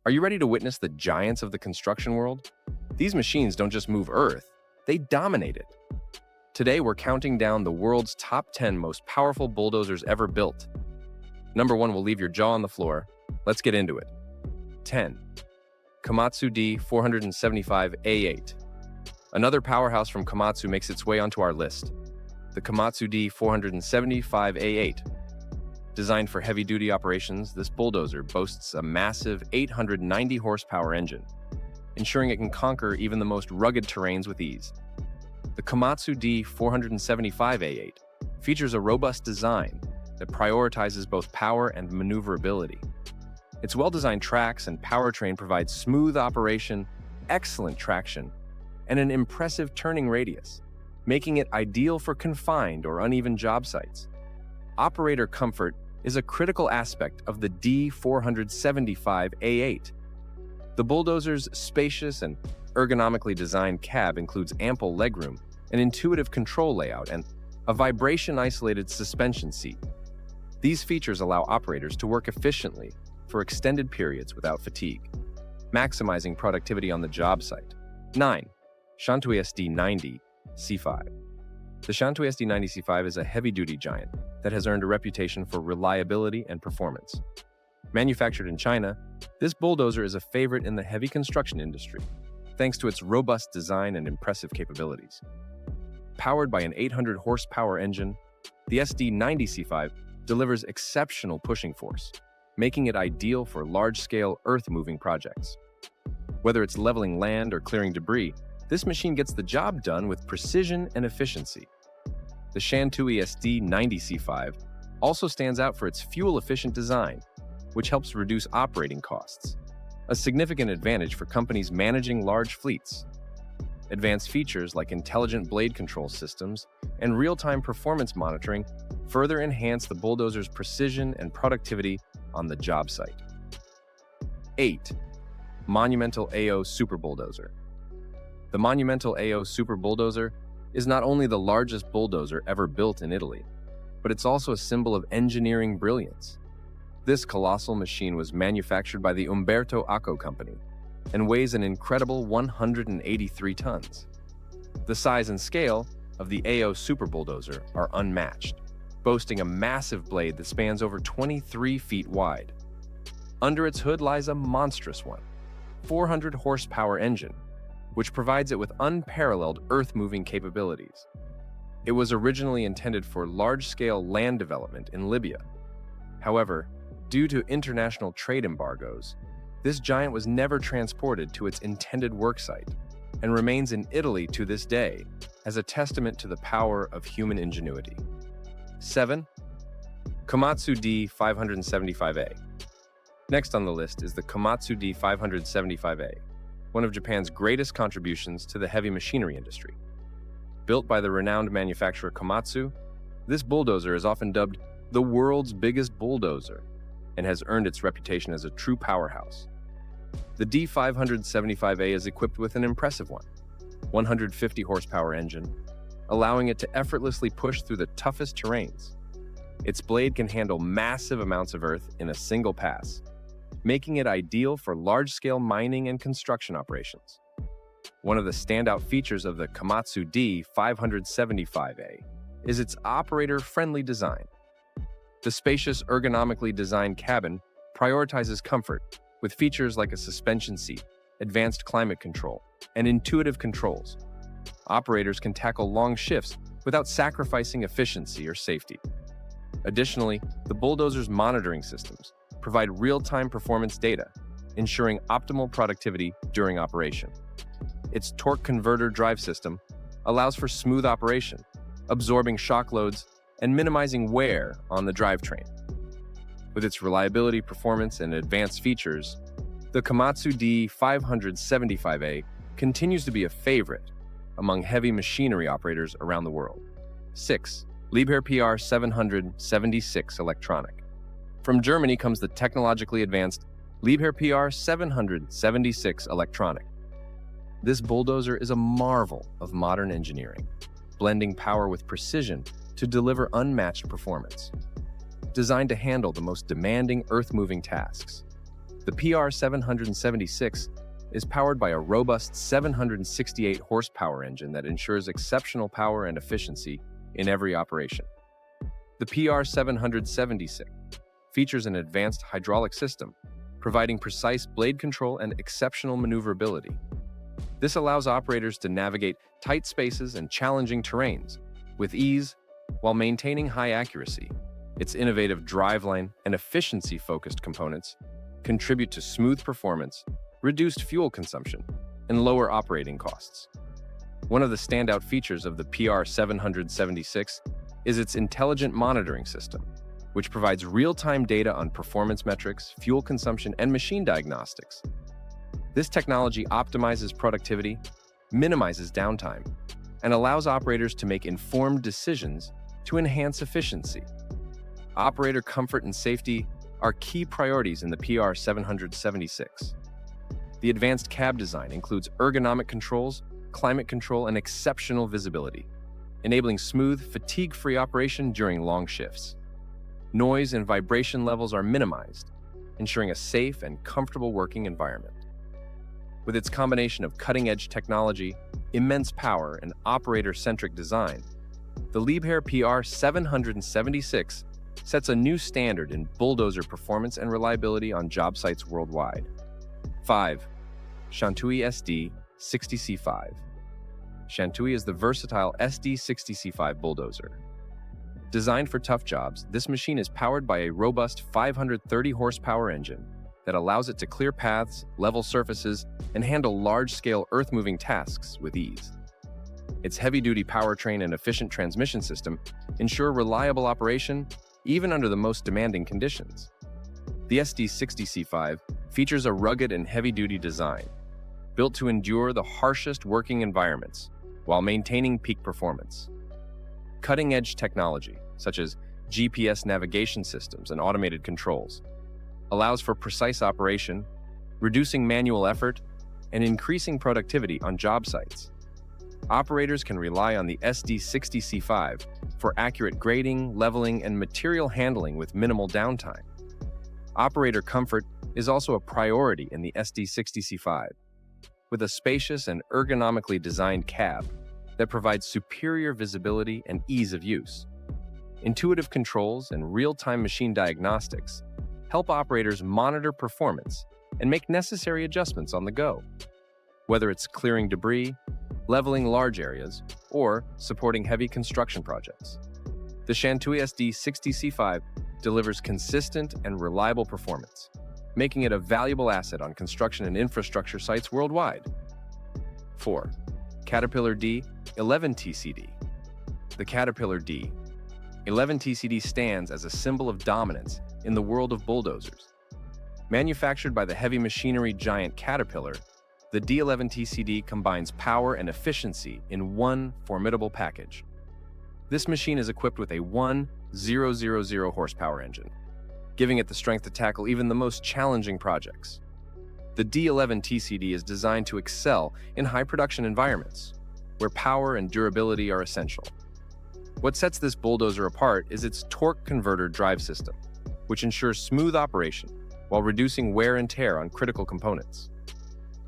Are you ready to witness the giants of the construction world? These machines don't just move Earth, they dominate it. Today, we're counting down the world's top 10 most powerful bulldozers ever built. Number 1 will leave your jaw on the floor. Let's get into it. 10. Komatsu D475A8. Another powerhouse from Komatsu makes its way onto our list. The Komatsu D475A8. Designed for heavy-duty operations, this bulldozer boasts a massive 890 horsepower engine, ensuring it can conquer even the most rugged terrains with ease. The Komatsu D475A8 features a robust design that prioritizes both power and maneuverability. Its well-designed tracks and powertrain provide smooth operation, excellent traction, and an impressive turning radius, making it ideal for confined or uneven job sites. Operator comfort is a critical aspect of the D475A8. The bulldozer's spacious and ergonomically designed cab includes ample legroom, an intuitive control layout, and a vibration-isolated suspension seat. These features allow operators to work efficiently for extended periods without fatigue, maximizing productivity on the job site. 9. Shantou SD90 C5. The Shantou SD90 C5 is a heavy-duty giant that has earned a reputation for reliability and performance. Manufactured in China, this bulldozer is a favorite in the heavy construction industry, thanks to its robust design and impressive capabilities. Powered by an 800 horsepower engine, the SD90 C5 delivers exceptional pushing force, making it ideal for large-scale earth-moving projects. Whether it's leveling land or clearing debris, this machine gets the job done with precision and efficiency. The Shantou SD90 C5 also stands out for its fuel-efficient design, which helps reduce operating costs, a significant advantage for companies managing large fleets. Advanced features like intelligent blade control systems and real-time performance monitoring further enhance the bulldozer's precision and productivity on the job site. 8. Monumental AO Super Bulldozer. The Monumental AO Super Bulldozer is not only the largest bulldozer ever built in Italy, but it's also a symbol of engineering brilliance. This colossal machine was manufactured by the Umberto Eco Company and weighs an incredible 183 tons. The size and scale of the AO Super Bulldozer are unmatched, boasting a massive blade that spans over 23 feet wide. Under its hood lies a monstrous 400 horsepower engine, which provides it with unparalleled earth-moving capabilities. It was originally intended for large-scale land development in Libya. However, due to international trade embargoes, this giant was never transported to its intended worksite and remains in Italy to this day as a testament to the power of human ingenuity. 7. Komatsu D575A. Next on the list is the Komatsu D575A, one of Japan's greatest contributions to the heavy machinery industry. Built by the renowned manufacturer Komatsu, this bulldozer is often dubbed the world's biggest bulldozer and has earned its reputation as a true powerhouse. The D575A is equipped with an impressive 150 horsepower engine, allowing it to effortlessly push through the toughest terrains. Its blade can handle massive amounts of earth in a single pass, making it ideal for large-scale mining and construction operations. One of the standout features of the Komatsu D575A is its operator-friendly design. The spacious, ergonomically designed cabin prioritizes comfort with features like a suspension seat, advanced climate control, and intuitive controls. Operators can tackle long shifts without sacrificing efficiency or safety. Additionally, the bulldozer's monitoring systems provide real-time performance data, ensuring optimal productivity during operation. Its torque converter drive system allows for smooth operation, absorbing shock loads and minimizing wear on the drivetrain. With its reliability, performance, and advanced features, the Komatsu D575A continues to be a favorite among heavy machinery operators around the world. 6. Liebherr PR 776 Electronic. From Germany comes the technologically advanced Liebherr PR 776 Electronic. This bulldozer is a marvel of modern engineering, blending power with precision to deliver unmatched performance. Designed to handle the most demanding earth-moving tasks, The PR776 is powered by a robust 768 horsepower engine that ensures exceptional power and efficiency in every operation. The PR776 features an advanced hydraulic system, providing precise blade control and exceptional maneuverability. This allows operators to navigate tight spaces and challenging terrains with ease while maintaining high accuracy. Its innovative driveline and efficiency-focused components contribute to smooth performance, reduced fuel consumption, and lower operating costs. One of the standout features of the PR776 is its intelligent monitoring system, which provides real-time data on performance metrics, fuel consumption, and machine diagnostics. This technology optimizes productivity, minimizes downtime, and allows operators to make informed decisions to enhance efficiency. Operator comfort and safety are key priorities in the PR776. The advanced cab design includes ergonomic controls, climate control, and exceptional visibility, enabling smooth, fatigue-free operation during long shifts. Noise and vibration levels are minimized, ensuring a safe and comfortable working environment. With its combination of cutting-edge technology, immense power, and operator-centric design, the Liebherr PR776 sets a new standard in bulldozer performance and reliability on job sites worldwide. 5. Shantui SD60C5. Shantui is the versatile SD60C5 bulldozer. Designed for tough jobs, this machine is powered by a robust 530 horsepower engine that allows it to clear paths, level surfaces, and handle large-scale earth-moving tasks with ease. Its heavy-duty powertrain and efficient transmission system ensure reliable operation even under the most demanding conditions. The SD60C5 features a rugged and heavy-duty design, built to endure the harshest working environments while maintaining peak performance. Cutting-edge technology, such as GPS navigation systems and automated controls, allows for precise operation, reducing manual effort, and increasing productivity on job sites. Operators can rely on the SD60C5 for accurate grading, leveling, and material handling with minimal downtime. Operator comfort is also a priority in the SD60C5, with a spacious and ergonomically designed cab that provides superior visibility and ease of use. Intuitive controls and real-time machine diagnostics help operators monitor performance and make necessary adjustments on the go. Whether it's clearing debris, leveling large areas, or supporting heavy construction projects, the Shantui SD60C5 delivers consistent and reliable performance, making it a valuable asset on construction and infrastructure sites worldwide. 4. Caterpillar D11TCD. The Caterpillar D11TCD stands as a symbol of dominance in the world of bulldozers. Manufactured by the heavy machinery giant Caterpillar, the D11TCD combines power and efficiency in one formidable package. This machine is equipped with a 1,000 horsepower engine, giving it the strength to tackle even the most challenging projects. The D11TCD is designed to excel in high production environments, where power and durability are essential. What sets this bulldozer apart is its torque converter drive system, which ensures smooth operation while reducing wear and tear on critical components.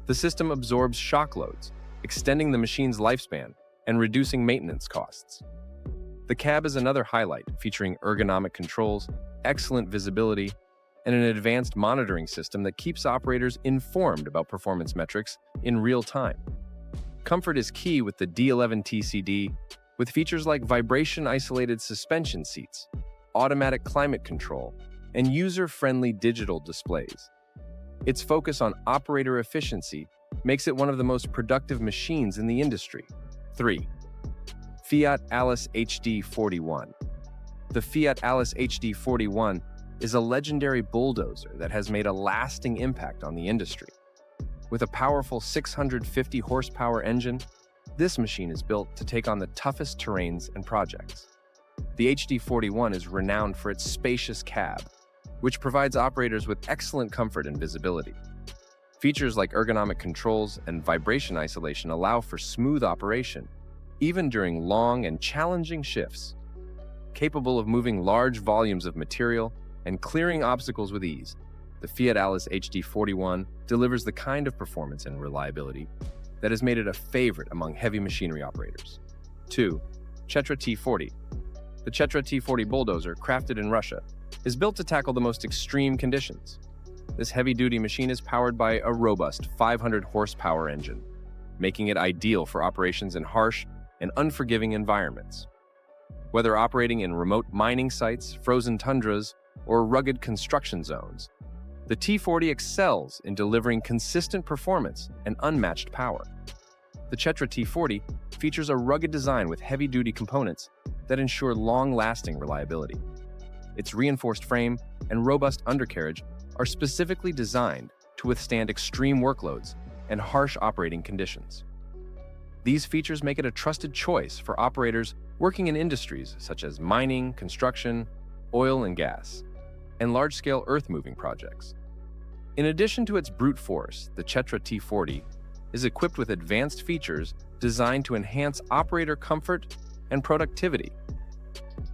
The system absorbs shock loads, extending the machine's lifespan and reducing maintenance costs. The cab is another highlight, featuring ergonomic controls, excellent visibility, and an advanced monitoring system that keeps operators informed about performance metrics in real time. Comfort is key with the D11TCD, with features like vibration-isolated suspension seats, automatic climate control, and user-friendly digital displays. Its focus on operator efficiency makes it one of the most productive machines in the industry. 3. Fiat Alice HD41. The Fiat Alice HD41 is a legendary bulldozer that has made a lasting impact on the industry. With a powerful 650 horsepower engine, this machine is built to take on the toughest terrains and projects. The HD41 is renowned for its spacious cab, which provides operators with excellent comfort and visibility. Features like ergonomic controls and vibration isolation allow for smooth operation, even during long and challenging shifts. Capable of moving large volumes of material and clearing obstacles with ease, The Fiat Alice HD41 delivers the kind of performance and reliability that has made it a favorite among heavy machinery operators. 2. Chetra T40. The Chetra T40 bulldozer, crafted in Russia, is built to tackle the most extreme conditions. This heavy-duty machine is powered by a robust 500-horsepower engine, making it ideal for operations in harsh and unforgiving environments. Whether operating in remote mining sites, frozen tundras, or rugged construction zones, the T40 excels in delivering consistent performance and unmatched power. The Chetra T40 features a rugged design with heavy-duty components that ensure long-lasting reliability. Its reinforced frame and robust undercarriage are specifically designed to withstand extreme workloads and harsh operating conditions. These features make it a trusted choice for operators working in industries such as mining, construction, oil and gas, and large-scale earth-moving projects. In addition to its brute force, the Chetra T40 is equipped with advanced features designed to enhance operator comfort and productivity.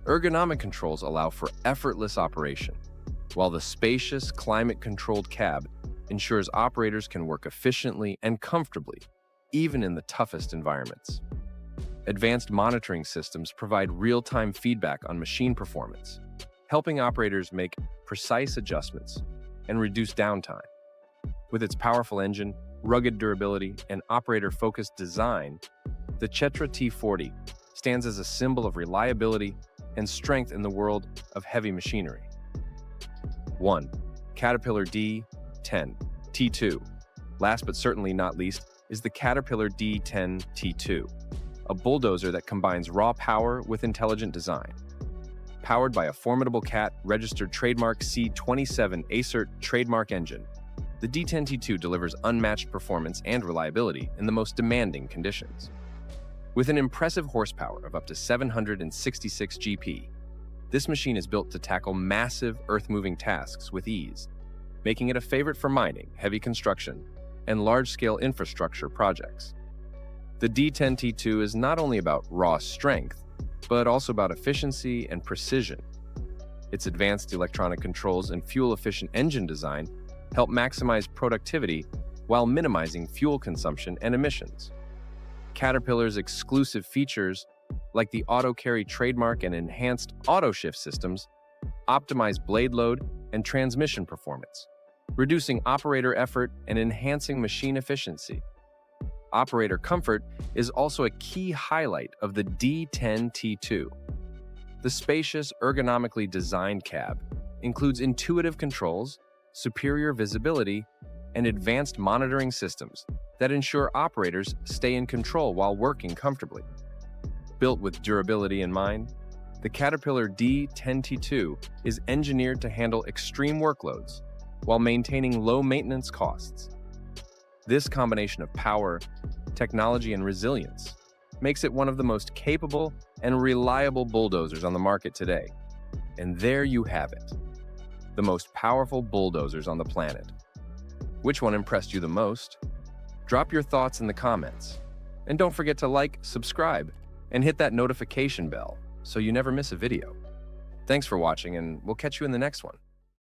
Ergonomic controls allow for effortless operation, while the spacious, climate-controlled cab ensures operators can work efficiently and comfortably, even in the toughest environments. Advanced monitoring systems provide real-time feedback on machine performance, helping operators make precise adjustments and reduce downtime. With its powerful engine, rugged durability, and operator-focused design, the Chetra T40 stands as a symbol of reliability and strength in the world of heavy machinery. 1. Caterpillar D10 T2. Last but certainly not least is the Caterpillar D10 T2, a bulldozer that combines raw power with intelligent design. Powered by a formidable CAT registered trademark C27 ACERT trademark engine, the D10 T2 delivers unmatched performance and reliability in the most demanding conditions. With an impressive horsepower of up to 766 GP, this machine is built to tackle massive earth-moving tasks with ease, making it a favorite for mining, heavy construction, and large-scale infrastructure projects. The D10 T2 is not only about raw strength, but also about efficiency and precision. Its advanced electronic controls and fuel-efficient engine design help maximize productivity while minimizing fuel consumption and emissions. Caterpillar's exclusive features, like the auto carry trademark and enhanced auto shift systems, optimize blade load and transmission performance, reducing operator effort and enhancing machine efficiency. Operator comfort is also a key highlight of the D10 T2. The spacious, ergonomically designed cab includes intuitive controls, superior visibility, and advanced monitoring systems that ensure operators stay in control while working comfortably. Built with durability in mind, the Caterpillar D10 T2 is engineered to handle extreme workloads while maintaining low maintenance costs. This combination of power, technology, and resilience makes it one of the most capable and reliable bulldozers on the market today. And there you have it, the most powerful bulldozers on the planet. Which one impressed you the most? Drop your thoughts in the comments. And don't forget to like, subscribe, and hit that notification bell so you never miss a video. Thanks for watching, and we'll catch you in the next one.